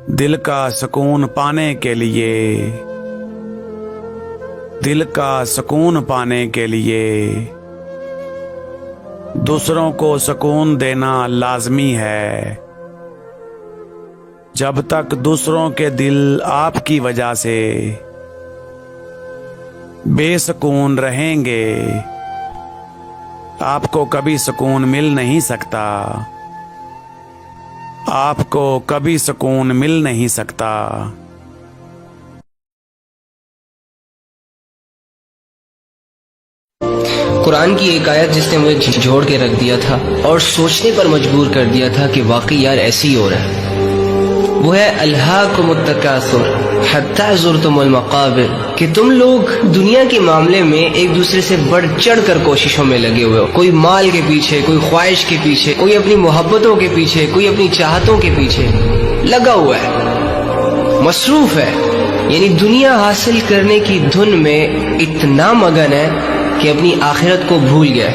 दिल का सुकून पाने के लिए, दिल का सुकून पाने के लिए दूसरों को सुकून देना लाजमी है। जब तक दूसरों के दिल आपकी वजह से बेसुकून रहेंगे, आपको कभी सुकून मिल नहीं सकता, आपको कभी सुकून मिल नहीं सकता। कुरान की एक आयत जिसने मुझे झिझोड़ के रख दिया था और सोचने पर मजबूर कर दिया था कि वाकई यार ऐसे ही हो रहा है, वो है अल्हाकुमुत तकासुर हत्ता ज़ुरतुमुल मक़ाबिर, कि तुम लोग दुनिया के मामले में एक दूसरे से बढ़ चढ़ कर कोशिशों में लगे हुए हो। कोई माल के पीछे, कोई ख्वाहिश के पीछे, कोई अपनी मोहब्बतों के पीछे, कोई अपनी चाहतों के पीछे लगा हुआ है, मसरूफ है, यानी दुनिया हासिल करने की धुन में इतना मगन है कि अपनी आखिरत को भूल गया।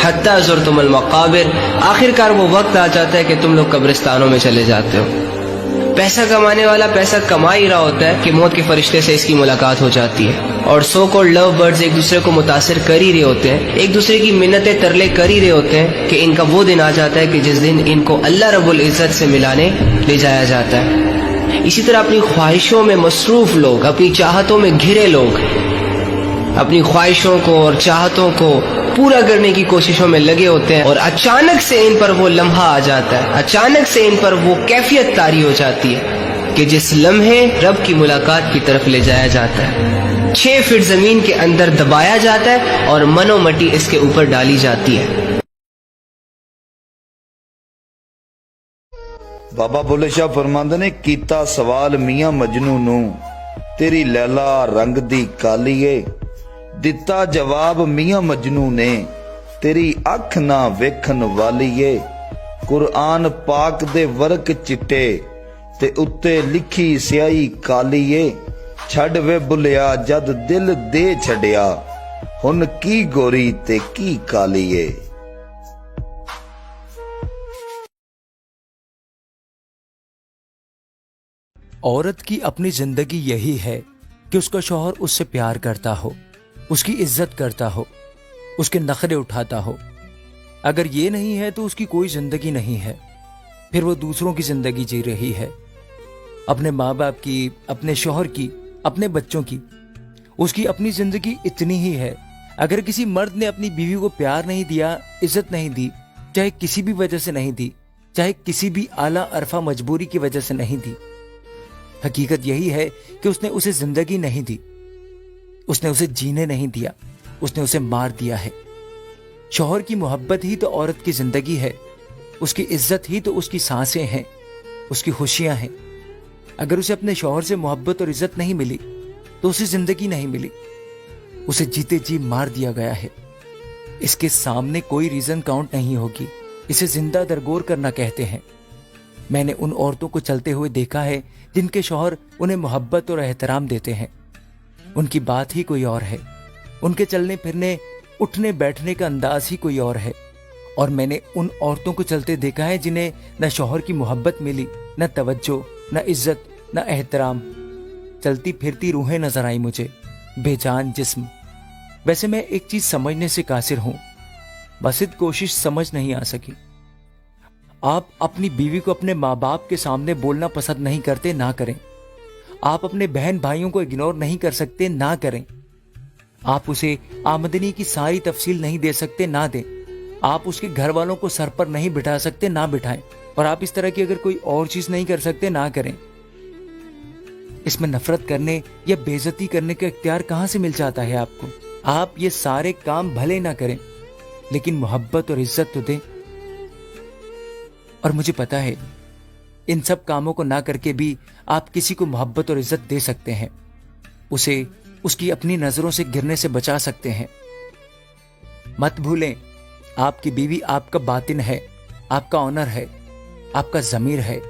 हत्ता ज़ुरतुमुल मक़ाबिर, आखिरकार वो वक्त आ जाता है कि तुम लोग कब्रिस्तानों में चले जाते हो। पैसा कमाने वाला पैसा कमा ही रहा होता है कि मौत के फरिश्ते से इसकी मुलाकात हो जाती है, और सो कॉल्ड लव बर्ड्स एक दूसरे को मुतासिर कर ही रहे होते हैं, एक दूसरे की मिन्नतें तरले कर ही रहे होते हैं कि इनका वो दिन आ जाता है कि जिस दिन इनको अल्लाह रब्बुल इज़्ज़त से मिलाने ले जाया जाता है। इसी तरह अपनी ख्वाहिशों में मसरूफ लोग, अपनी चाहतों में घिरे लोग, अपनी ख्वाहिशों को और चाहतों को पूरा करने की कोशिशों में लगे होते हैं, और अचानक से इन पर वो लम्हा आ जाता है, अचानक से इन पर वो कैफियत तारी हो जाती है कि जिस लम्हे रब की मुलाकात की तरफ ले जाया जाता है, 6 फीट जमीन के अंदर दबाया जाता है और मनो मटी इसके ऊपर डाली जाती है। बाबा बुल्ले शाह फरमांदे ने, कीता सवाल मियां मजनू नू तेरी लैला रंग दी कालीए, दिता जवाब मियां मजनू ने तेरी अख ना वेखन वालीए। कुरान पाक दे वर्क चिट्टे ते उत्ते लिखी स्याही कालीए, छड़ वे बुलिया जद दिल दे छड़िया, हुन की गोरी ते की कालीए। औरत की अपनी जिंदगी यही है कि उसका शौहर उससे प्यार करता हो, उसकी इज्जत करता हो, उसके नखरे उठाता हो। अगर ये नहीं है तो उसकी कोई जिंदगी नहीं है, फिर वो दूसरों की जिंदगी जी रही है, अपने माँ बाप की, अपने शौहर की, अपने बच्चों की। उसकी अपनी जिंदगी इतनी ही है। अगर किसी मर्द ने अपनी बीवी को प्यार नहीं दिया, इज्जत नहीं दी, चाहे किसी भी वजह से नहीं दी, चाहे किसी भी आला अरफा मजबूरी की वजह से नहीं दी, हकीकत यही है कि उसने उसे जिंदगी नहीं दी, उसने उसे जीने नहीं दिया, उसने उसे मार दिया है। शौहर की मोहब्बत ही तो औरत की जिंदगी है, उसकी इज्जत ही तो उसकी सांसें हैं, उसकी खुशियां हैं। अगर उसे अपने शौहर से मोहब्बत और इज्जत नहीं मिली तो उसे जिंदगी नहीं मिली, उसे जीते जी मार दिया गया है। इसके सामने कोई रीजन काउंट नहीं होगी, इसे जिंदा दरगोर करना कहते हैं। मैंने उन औरतों को चलते हुए देखा है जिनके शौहर उन्हें मोहब्बत और एहतराम देते हैं, उनकी बात ही कोई और है, उनके चलने फिरने, उठने बैठने का अंदाज ही कोई और है। और मैंने उन औरतों को चलते देखा है जिन्हें न शौहर की मोहब्बत मिली, न तवज्जो, न इज्जत, न एहतराम। चलती फिरती रूहें नजर आई मुझे, बेजान जिस्म। वैसे मैं एक चीज समझने से कासिर हूं, बस इत कोशिश समझ नहीं आ सकी। आप अपनी बीवी को अपने माँ बाप के सामने बोलना पसंद नहीं करते, ना करें। आप अपने बहन भाइयों को इग्नोर नहीं कर सकते, ना करें। आप उसे आमदनी की सारी तफसील नहीं दे सकते, ना दें। आप उसके घर वालों को सर पर नहीं बिठा सकते, ना बिठाएं। और आप इस तरह की अगर कोई और चीज नहीं कर सकते, ना करें। इसमें नफरत करने या बेइज्जती करने का इख्तियार कहां से मिल जाता है आपको? आप ये सारे काम भले ना करें, लेकिन मोहब्बत और इज्जत तो दें। और मुझे पता है इन सब कामों को ना करके भी आप किसी को मोहब्बत और इज्जत दे सकते हैं, उसे उसकी अपनी नजरों से गिरने से बचा सकते हैं। मत भूलें, आपकी बीवी आपका बातिन है, आपका ऑनर है, आपका ज़मीर है,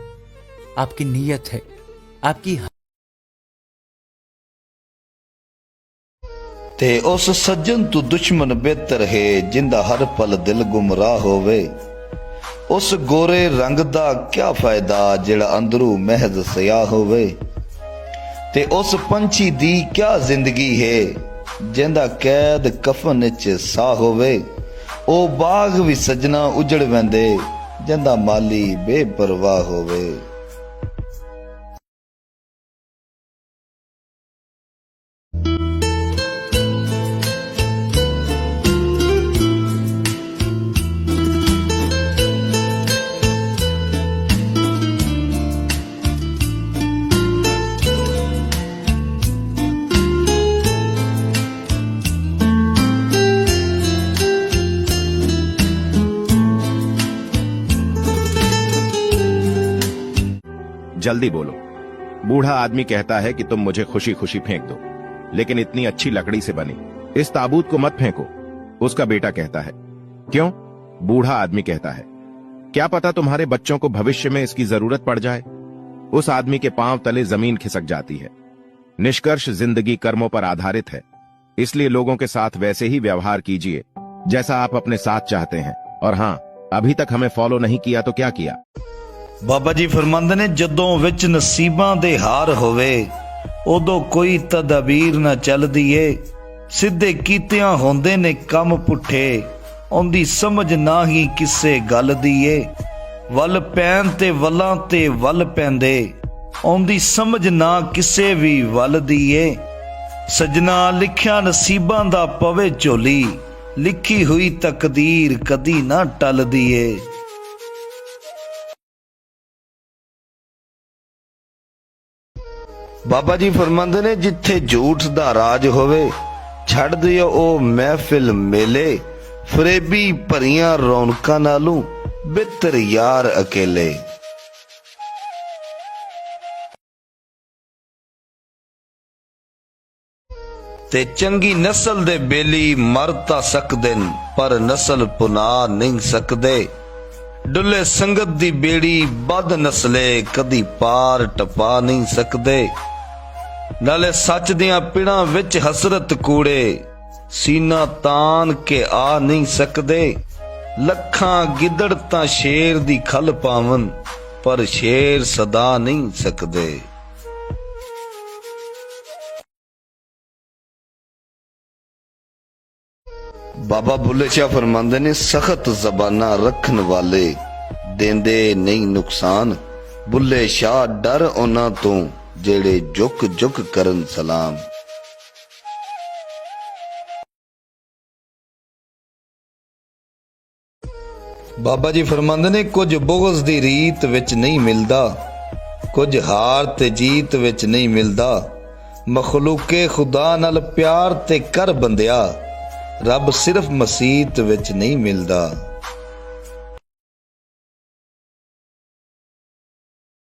आपकी नीयत है, आपकी। ते उस सज्जन तू दुश्मन बेहतर है जिंदा हर पल दिल गुमराह होवे। ਉਸ ਗੋਰੇ ਰੰਗ ਦਾ ਕਿਆ ਫਾਇਦਾ ਜਿਹੜਾ ਅੰਦਰੋਂ ਮਹਿਜ਼ ਸਿਆਹ ਹੋਵੇ, ਤੇ ਉਸ ਪੰਛੀ ਦੀ ਕਿਆ ਜ਼ਿੰਦਗੀ ਹੈ ਜਿੰਦਾ ਕੈਦ ਕਫਨ ਵਿੱਚ ਸਾਹ ਹੋਵੇ। ਉਹ ਬਾਗ ਵੀ ਸਜਣਾ ਉਜੜ ਵੈਂਦੇ ਜਿੰਦਾ ਮਾਲੀ ਬੇਪਰਵਾਹ ਹੋਵੇ। जल्दी बोलो। बूढ़ा आदमी कहता है कि तुम मुझे खुशी खुशी फेंक दो, लेकिन इतनी अच्छी लकड़ी से बनी इस ताबूत को मत फेंको। उसका बेटा कहता है। क्यों? बूढ़ा आदमी कहता है, क्या पता तुम्हारे बच्चों को भविष्य में इसकी जरूरत पड़ जाए। उस आदमी के पांव तले जमीन खिसक जाती है। निष्कर्ष जिंदगी कर्मों पर आधारित है, इसलिए लोगों के साथ वैसे ही व्यवहार कीजिए जैसा आप अपने साथ चाहते हैं। और हां, अभी तक हमें फॉलो नहीं किया तो क्या किया। ਬਾਬਾ ਜੀ ਫਰਮਾਉਂਦੇ ਨੇ, ਜਦੋਂ ਵਿੱਚ ਨਸੀਬਾਂ ਦੇ ਹਾਰ ਹੋਵੇ ਉਦੋਂ ਕੋਈ ਤਦਬੀਰ ਨਾ ਚੱਲਦੀ ਏ। ਸਿੱਧੇ ਕੀਤਿਆਂ ਹੁੰਦੇ ਨੇ ਕੰਮ ਪੁੱਠੇ, ਆਉਂਦੀ ਸਮਝ ਨਾ ਹੀ ਕਿਸੇ ਗੱਲ ਦੀ ਏ। ਵੱਲ ਪੈਣ ਤੇ ਵੱਲਾਂ ਤੇ ਵੱਲ ਪੈਂਦੇ, ਆਉਂਦੀ ਸਮਝ ਨਾ ਕਿਸੇ ਵੀ ਵੱਲ ਦੀ ਏ। ਸਜਣਾ ਲਿਖਿਆ ਨਸੀਬਾਂ ਦਾ ਪਵੇ ਝੋਲੀ, ਲਿਖੀ ਹੋਈ ਤਕਦੀਰ ਕਦੀ ਨਾ ਟਲਦੀ ਏ। ਬਾਬਾ ਜੀ ਫਰਮਾਉਂਦੇ ਨੇ, ਜਿੱਥੇ ਝੂਠ ਦਾ ਰਾਜ ਹੋਵੇ ਛੱਡ ਦਿਓ ਉਹ ਮਹਿਫਿਲ ਮੇਲੇ, ਫਰੇਬੀ ਭਰੀਆਂ ਰੌਣਕਾਂ ਨਾਲੋਂ ਬਿਹਤਰ ਯਾਰ ਅਕੇਲੇ। ਤੇ ਚੰਗੀ ਨਸਲ ਦੇ ਬੇਲੀ ਮਰ ਤਾਂ ਸਕਦੇ ਨੇ ਪਰ ਨਸਲ ਪੁਨਾ ਨਹੀਂ ਸਕਦੇ। ਡੁੱਲੇ ਸੰਗਤ ਦੀ ਬੇੜੀ ਬਦ ਨਸਲੇ ਕਦੀ ਪਾਰ ਟਪਾ ਨਹੀਂ ਸਕਦੇ। ਨਾਲੇ ਸੱਚ ਦੀਆਂ ਪਿੜਾਂ ਵਿੱਚ ਹਸਰਤ ਕੂੜੇ, ਸੀਨਾ ਤਾਨ ਕੇ ਆ ਨਹੀਂ ਸਕਦੇ। ਲੱਖਾਂ ਗਿੱਦੜ ਤਾਂ ਸ਼ੇਰ ਦੀ ਖਲ ਪਾਵਨ ਪਰ ਸ਼ੇਰ ਸਦਾ ਨਹੀਂ ਸਕਦੇ। ਬਾਬਾ ਬੁੱਲੇ ਸ਼ਾਹ ਫਰਮਾਉਂਦੇ ਨੇ, ਸਖਤ ਜ਼ਬਾਨਾਂ ਰੱਖਣ ਵਾਲੇ ਦੇਂਦੇ ਨਹੀਂ ਨੁਕਸਾਨ। ਬੁੱਲੇ ਸ਼ਾਹ ਡਰ ਉਹਨਾਂ ਤੋਂ ਜਿਹੜੇ ਝੁਕ ਝੁਕ ਕਰਨ ਸਲਾਮ। ਬਾਬਾ ਜੀ ਫਰਮਾਉਂਦੇ ਨੇ, ਕੁਝ ਬੁਗਜ਼ ਦੀ ਰੀਤ ਵਿੱਚ ਨਹੀਂ ਮਿਲਦਾ, ਕੁਝ ਹਾਰ ਤੇ ਜੀਤ ਵਿੱਚ ਨਹੀਂ ਮਿਲਦਾ। ਮਖਲੂਕੇ ਖੁਦਾ ਨਾਲ ਪਿਆਰ ਤੇ ਕਰ ਬੰਦਿਆ, ਰੱਬ ਸਿਰਫ ਮਸੀਤ ਵਿੱਚ ਨਹੀਂ ਮਿਲਦਾ।